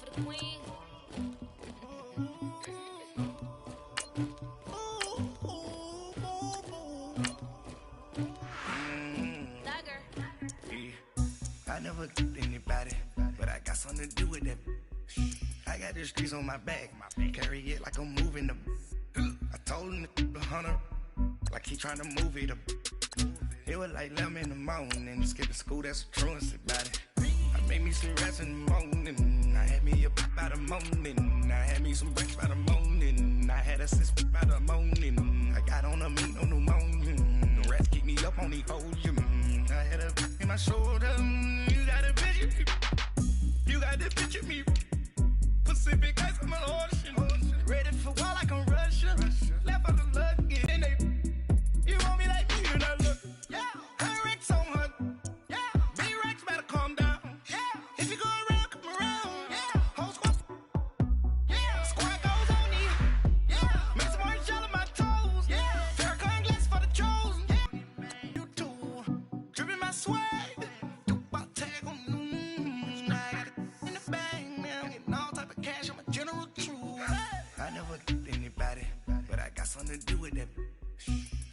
for the queen. I never killed anybody, but I got something to do with that. I got the streets on my back, carry it like I'm moving them. I told him the hunter, like he trying to move it up. It was like 11 in the morning, skipping school, that's a truancy about it. I made me some rats in the morning, I had me a pop by the morning. I had me some bricks by the morning, I had a sis by the morning. I got on a meat on the morning, the rats keep me up on the ocean. I had a in my shoulder, you got a picture, you got the picture me. Pacific ice on my ocean, ready for war like I'm Russia. Left out the luggage, and they, you want me like me, and I look, yeah. Her Rex on her, yeah. B-Rex better calm down, yeah. If you go around, come around, yeah. Whole squad, yeah. Squad goes on you, yeah. Make some orange gel on my toes, yeah. Farrakhan glass for the chosen, yeah. You too, dripping my swag. I never killed anybody, but I got something to do with that.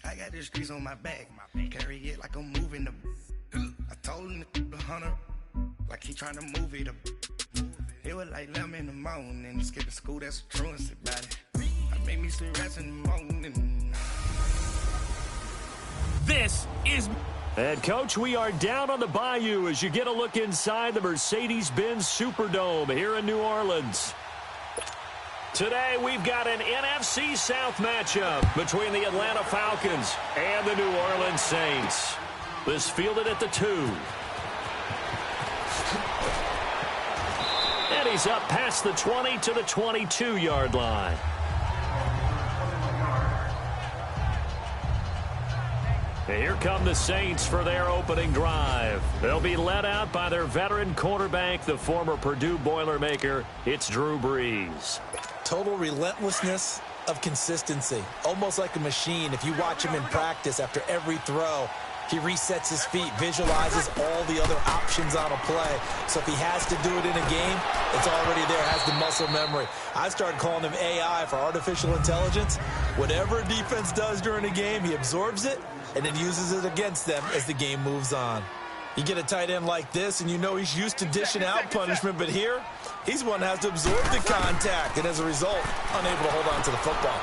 I got the streets on my back, carry it like I'm moving them. I told him the hunter, like he trying to move it up. It was like 11 in the morning, skipping school, that's a truancy about it. I made me some rats in the morning. This is... And, Coach, we are down on the bayou as you get a look inside the Mercedes-Benz Superdome here in New Orleans. Today, we've got an NFC South matchup between the Atlanta Falcons and the New Orleans Saints. This fielded at the 2. And he's up past the 20 to the 22-yard line. And here come the Saints for their opening drive. They'll be led out by their veteran quarterback, the former Purdue Boilermaker. It's Drew Brees. Total relentlessness of consistency. Almost like a machine. If you watch him in practice after every throw, he resets his feet, visualizes all the other options on a play. So if he has to do it in a game, it's already there, has the muscle memory. I started calling him AI for artificial intelligence. Whatever a defense does during a game, he absorbs it and then uses it against them as the game moves on. You get a tight end like this, and you know he's used to dishing out punishment, but here, he's one that has to absorb the contact, and as a result, unable to hold on to the football.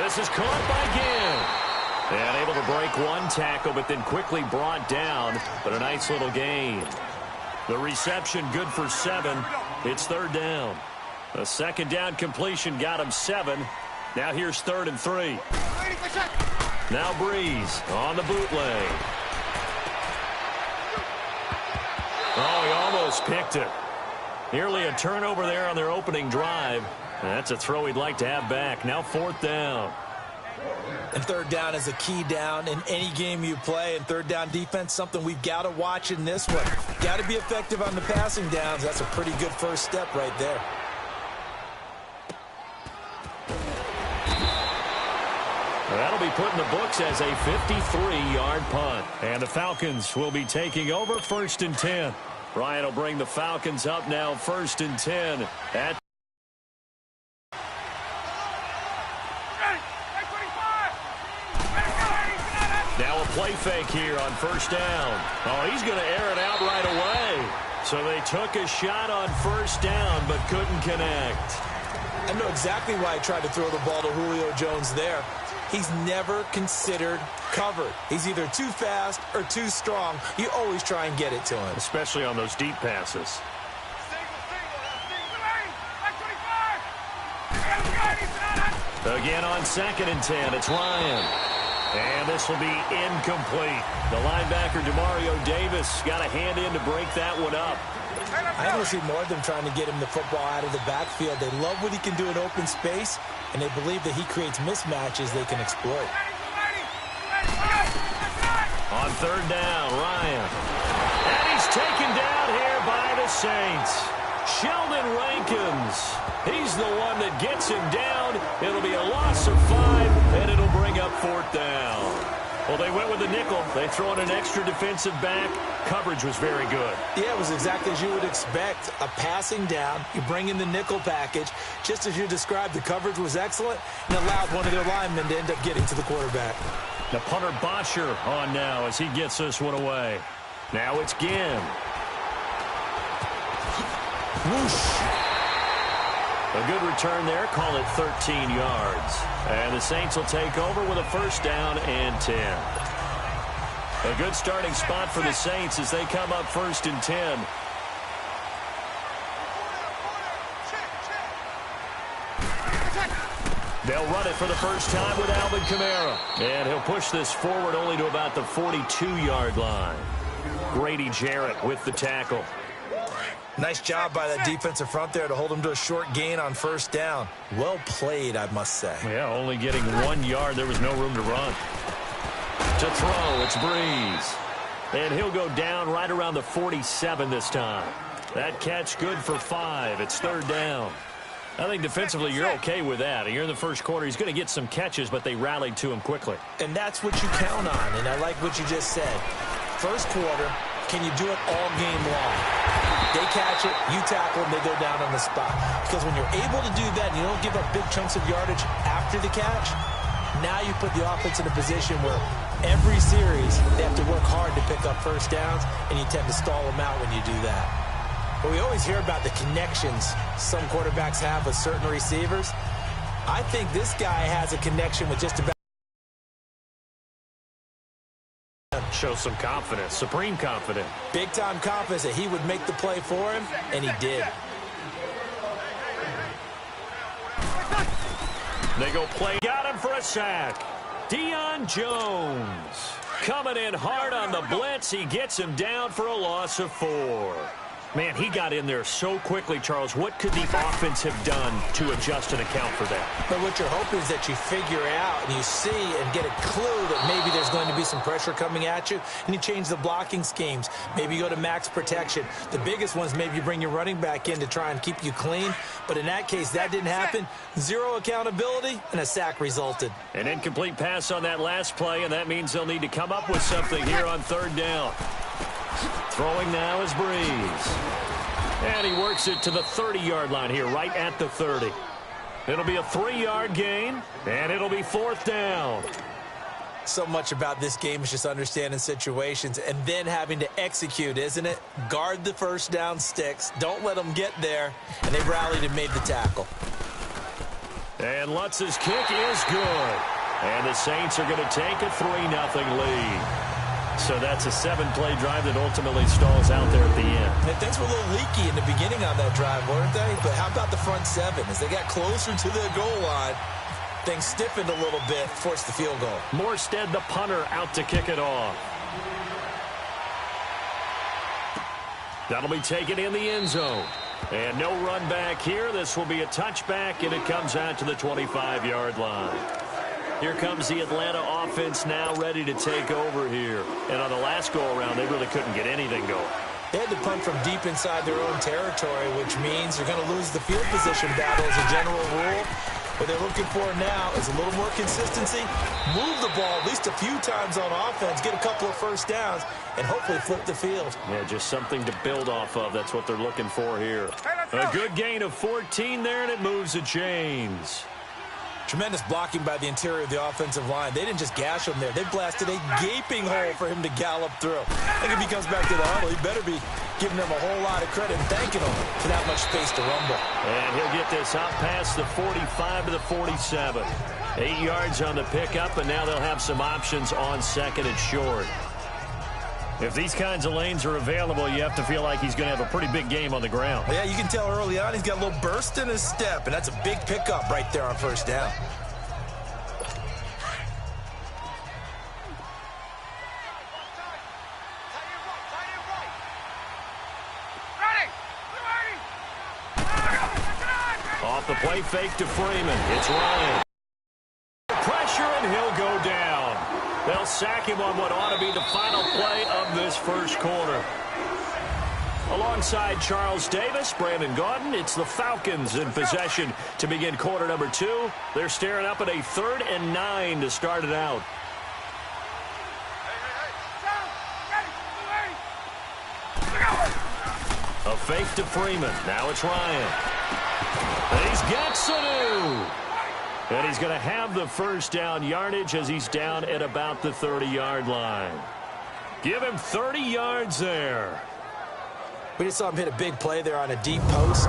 This is caught by Gill. And able to break one tackle, but then quickly brought down, but a nice little gain. The reception good for 7. It's 3rd down. A 2nd down completion got him 7. Now here's 3rd and 3. Now Brees on the bootleg. Oh, he almost picked it. Nearly a turnover there on their opening drive. That's a throw he'd like to have back. Now 4th down. And 3rd down is a key down in any game you play. And 3rd down defense, something we've got to watch in this one. Got to be effective on the passing downs. That's a pretty good first step right there. That'll be put in the books as a 53-yard punt. And the Falcons will be taking over 1st and 10. Ryan will bring the Falcons up now 1st and 10 at... Now a play fake here on 1st down. Oh, he's going to air it out right away. So they took a shot on 1st down but couldn't connect. I know exactly why he tried to throw the ball to Julio Jones there. He's never considered covered. He's either too fast or too strong. You always try and get it to him. Especially on those deep passes. Again on 2nd and 10, it's Ryan. And this will be incomplete. The linebacker, Demario Davis, got a hand in to break that one up. I don't see more of them trying to get him the football out of the backfield. They love what he can do in open space, and they believe that he creates mismatches they can exploit. On 3rd down, Ryan. And he's taken down here by the Saints. Sheldon Rankins. He's the one that gets him down. It'll be a loss of 5, and it'll bring up 4th down. Well, they went with the nickel. They throw in an extra defensive back. Coverage was very good. Yeah, it was exactly as you would expect. A passing down. You bring in the nickel package. Just as you described, the coverage was excellent and allowed one of their linemen to end up getting to the quarterback. The punter Bosher on now as he gets this one away. Now it's Ginn. Whoosh. A good return there. Call it 13 yards. And the Saints will take over with a first down and 10. A good starting spot for the Saints as they come up first and 10. They'll run it for the first time with Alvin Kamara. And he'll push this forward only to about the 42-yard line. Grady Jarrett with the tackle. Nice job by that defensive front there to hold him to a short gain on first down. Well played, I must say. Yeah, only getting 1 yard. There was no room to run. To throw, it's Breeze. And he'll go down right around the 47 this time. That catch good for 5. It's third down. I think defensively you're okay with that. You're in the first quarter. He's going to get some catches, but they rallied to him quickly. And that's what you count on, and I like what you just said. First quarter, can you do it all game long? They catch it, you tackle them, they go down on the spot. Because when you're able to do that and you don't give up big chunks of yardage after the catch, now you put the offense in a position where every series they have to work hard to pick up first downs, and you tend to stall them out when you do that. But we always hear about the connections some quarterbacks have with certain receivers. I think this guy has a connection with just about. Show some confidence, supreme confidence. Big-time confidence that he would make the play for him, and he did. They go play. Got him for a sack. Deion Jones coming in hard on the blitz. He gets him down for a loss of 4. Man, he got in there so quickly, Charles. What could the offense have done to adjust and account for that? But what you're hoping is that you figure out and you see and get a clue that maybe there's going to be some pressure coming at you, and you change the blocking schemes. Maybe you go to max protection. The biggest ones, maybe you bring your running back in to try and keep you clean. But in that case, that didn't happen. 0 accountability, and a sack resulted. An incomplete pass on that last play, and that means they'll need to come up with something here on third down. Throwing now is Breeze. And he works it to the 30-yard line here, right at the 30. It'll be a 3-yard gain, and it'll be fourth down. So much about this game is just understanding situations and then having to execute, isn't it? Guard the first down sticks. Don't let them get there. And they rallied and made the tackle. And Lutz's kick is good. And the Saints are going to take a 3-0 lead. So that's a 7-play drive that ultimately stalls out there at the end. And things were a little leaky in the beginning on that drive, weren't they? But how about the front 7? As they got closer to the goal line, things stiffened a little bit, forced the field goal. Morstead, the punter, out to kick it off. That'll be taken in the end zone. And no run back here. This will be a touchback, and it comes out to the 25-yard line. Here comes the Atlanta offense now ready to take over here. And on the last go-around, they really couldn't get anything going. They had to punt from deep inside their own territory, which means they're going to lose the field position battle as a general rule. What they're looking for now is a little more consistency, move the ball at least a few times on offense, get a couple of first downs, and hopefully flip the field. Yeah, just something to build off of. That's what they're looking for here. A good gain of 14 there, and it moves the chains. Tremendous blocking by the interior of the offensive line. They didn't just gash him there. They blasted a gaping hole for him to gallop through. I think if he comes back to the huddle, he better be giving them a whole lot of credit and thanking them for that much space to rumble. And he'll get this out past the 45 to the 47. 8 yards on the pickup, and now they'll have some options on second and short. If these kinds of lanes are available, you have to feel like he's going to have a pretty big game on the ground. Yeah, you can tell early on he's got a little burst in his step, and that's a big pickup right there on first down. Off the play fake to Freeman. It's Ryan. Pressure, and he'll go down. They'll sack him on what ought to be the final play of this first quarter. Alongside Charles Davis, Brandon Gaudin, it's the Falcons in possession to begin quarter number 2. They're staring up at a 3rd and 9 to start it out. A fake to Freeman. Now it's Ryan. And he's got Sanu. And he's going to have the first down yardage as he's down at about the 30-yard line. Give him 30 yards there. We just saw him hit a big play there on a deep post.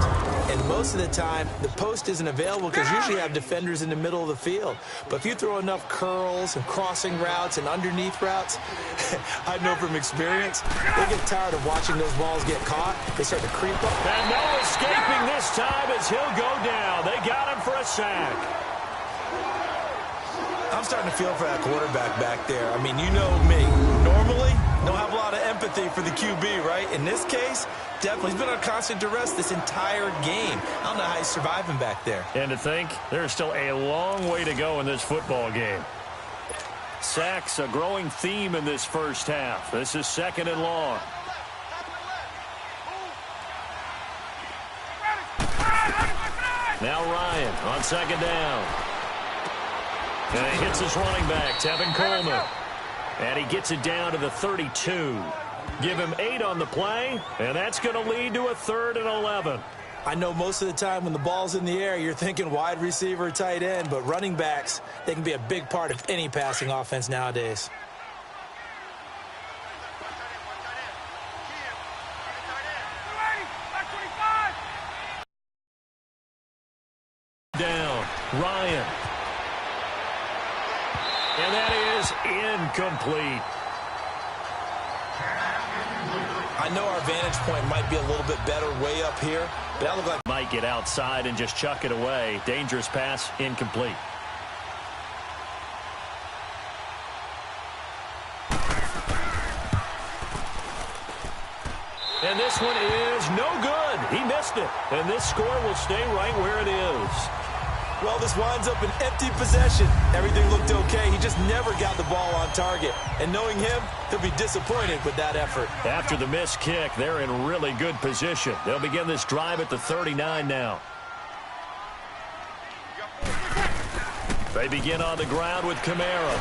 And most of the time, the post isn't available because usually you have defenders in the middle of the field. But if you throw enough curls and crossing routes and underneath routes, I know from experience, they get tired of watching those balls get caught. They start to creep up. And no escaping this time as he'll go down. They got him for a sack. I'm starting to feel for that quarterback back there. I mean, you know me. Normally, don't have a lot of empathy for the QB, right? In this case, definitely. He's been on constant duress this entire game. I don't know how he's surviving back there. And to think, there's still a long way to go in this football game. Sacks, a growing theme in this first half. This is 2nd and long. Now Ryan on 2nd down. And he hits his running back, Tevin Coleman. And he gets it down to the 32. Give him 8 on the play, and that's going to lead to a 3rd and 11. I know most of the time when the ball's in the air, you're thinking wide receiver, tight end, but running backs, they can be a big part of any passing offense nowadays. Down, Ryan. And that is incomplete. I know our vantage point might be a little bit better way up here, but that looked like Might get outside and just chuck it away. Dangerous pass, incomplete. And this one is no good. He missed it. And this score will stay right where it is. well, this winds up an empty possession. Everything looked okay. He just never got the ball on target. And knowing him, he'll be disappointed with that effort. After the missed kick, they're in really good position. They'll begin this drive at the 39 now. They begin on the ground with Kamara.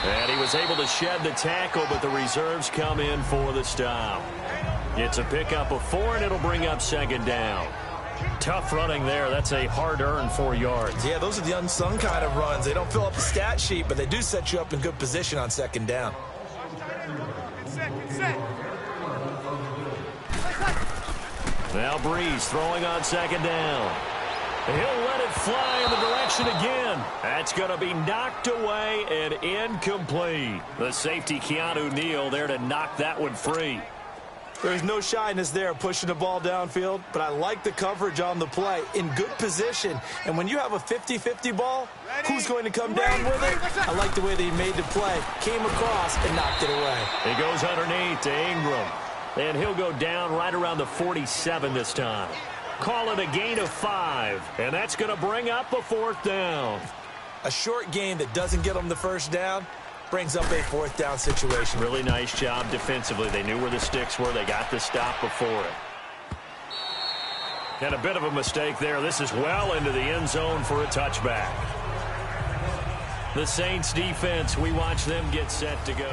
And he was able to shed the tackle, but the reserves come in for the stop. It's a pickup of 4, and it'll bring up second down. Tough running there. That's a hard-earned 4 yards. Yeah, those are the unsung kind of runs. They don't fill up the stat sheet, but they do set you up in good position on second down. Now Breeze throwing on second down. He'll let it fly in the direction again. That's going to be knocked away and incomplete. The safety, Keanu Neal, there to knock that one free. There's no shyness there pushing the ball downfield, but I like the coverage on the play. In good position. And when you have a 50-50 ball, who's going to come down with it? I like the way that he made the play, came across, and knocked it away. He goes underneath to Ingram. And he'll go down right around the 47 this time. Call it a gain of 5. And that's going to bring up a 4th down. A short gain that doesn't get them the first down brings up a 4th down situation. Really nice job defensively. They knew where the sticks were. They got the stop before it. And a bit of a mistake there. This is well into the end zone for a touchback. The Saints defense, we watch them get set to go.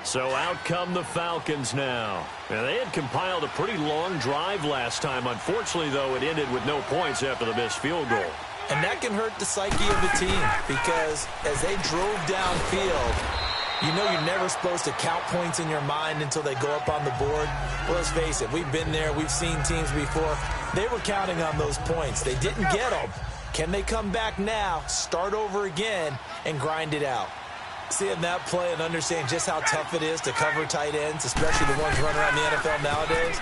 So out come the Falcons now. And they had compiled a pretty long drive last time. Unfortunately, though, it ended with no points after the missed field goal. And that can hurt the psyche of the team because as they drove downfield, you know you're never supposed to count points in your mind until they go up on the board. Well, let's face it, we've been there. We've seen teams before. They were counting on those points. They didn't get them. Can they come back now, start over again, and grind it out? Seeing that play and understanding just how tough it is to cover tight ends, especially the ones running around the NFL nowadays,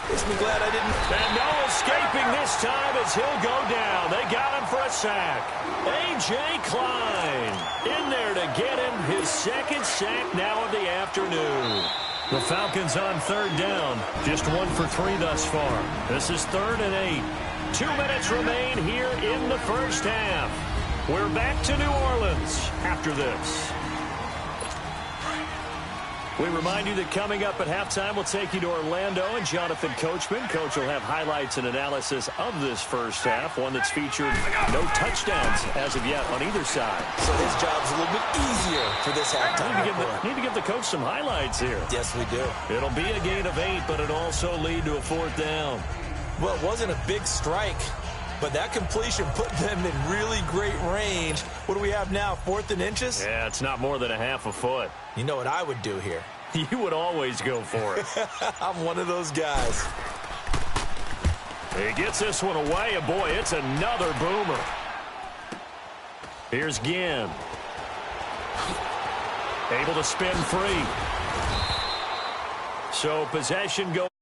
makes me glad I didn't. And no escaping this time as he'll go down. They got him for a sack. A.J. Klein in there to get him his 2nd sack now of the afternoon. The Falcons on 3rd down. Just 1 for 3 thus far. This is 3rd and 8. 2 minutes remain here in the first half. We're back to New Orleans after this. We remind you that coming up at halftime, we'll take you to Orlando and Jonathan Coachman. Coach will have highlights and analysis of this first half, one that's featured no touchdowns as of yet on either side. So his job's a little bit easier for this halftime. Need to give the coach some highlights here. Yes, we do. It'll be a gain of 8, but it'll also lead to a 4th down. Well, it wasn't a big strike, but that completion put them in really great range. What do we have now, 4th and inches? Yeah, it's not more than a half a foot. You know what I would do here? You would always go for it. I'm one of those guys. He gets this one away, and boy, it's another boomer. Here's Ginn. Able to spin free. So possession goes.